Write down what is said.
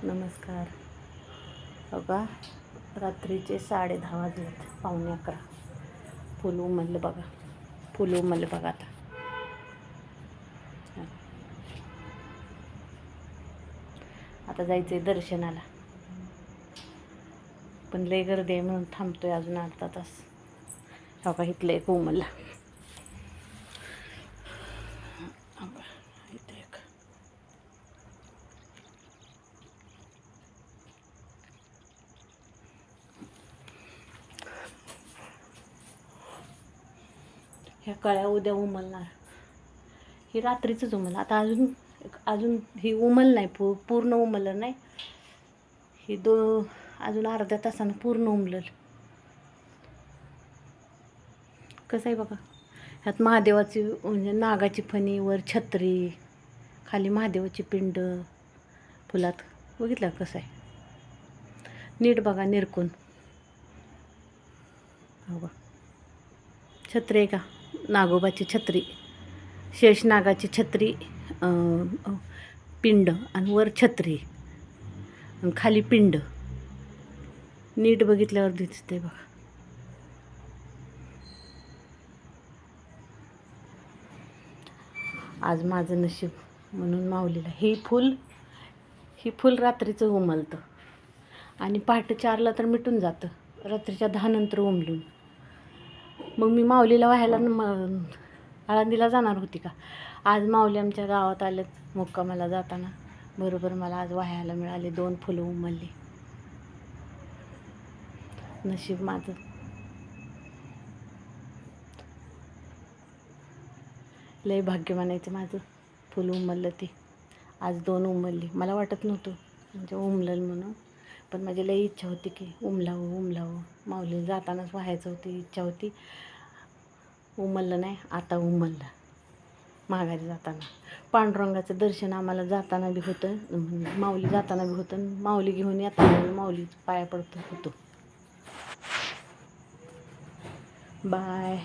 नमस्कार. बघा, रात्रीचे 10:30 वाजलेत, 10:45. फुल उमललं बघा, फुल उमललं बघा. आता जायचं आहे दर्शनाला, पण लय गर्दी आहे म्हणून थांबतोय अजून अर्धा तास. बघा इथलं एक उमललं. ह्या कळ्या उद्या उमलणार. ही रात्रीचंच उमललं. आता अजून ही उमल नाही, पूर्ण उमललं नाही. ही अजून अर्ध्या तासानं पूर्ण उमलल. कसं आहे बघा, ह्यात महादेवाची म्हणजे नागाची फणी, वर छत्री, खाली महादेवाची पिंड फुलात. बघितलं कसं आहे, नीट बघा निरकून. बघा छत्री आहे का, नागोबाची छत्री, शेषनागाची छत्री, पिंड, आणि वर छत्री आणि खाली पिंड. नीट बघितल्यावर दिसते बघा. आज माझं नशीब म्हणून माऊलीला ही फुल रात्रीचं उमलतं आणि पहाटे 4ला तर मिटून जातं, रात्रीच्या 10 नंतर उमलून. मग मी माऊलीला व्हायला आळंदीला जाणार होती का. आज माऊली आमच्या गावात आलेत मुक्कामाला जाताना, बरोबर मला आज व्हायला मिळाले. 2 फुलं उमलली. नशीब माझं. लय भाग्य म्हणायचं माझं. फुल उमललं ते आज, 2 उमलली. मला वाटत नव्हतं म्हणजे उमलल म्हणून, पण माझी लई इच्छा होती की उमलावं. माऊली जातानाच व्हायचं होती, इच्छा होती. उमललं नाही, आता उमललं. माघारी जाताना पांडुरंगाचं दर्शन आम्हाला जाताना बी होतं, माऊली जाताना बी होतं, माऊली घेऊन येताना माऊलीचं पाया पडतो होतो. बाय.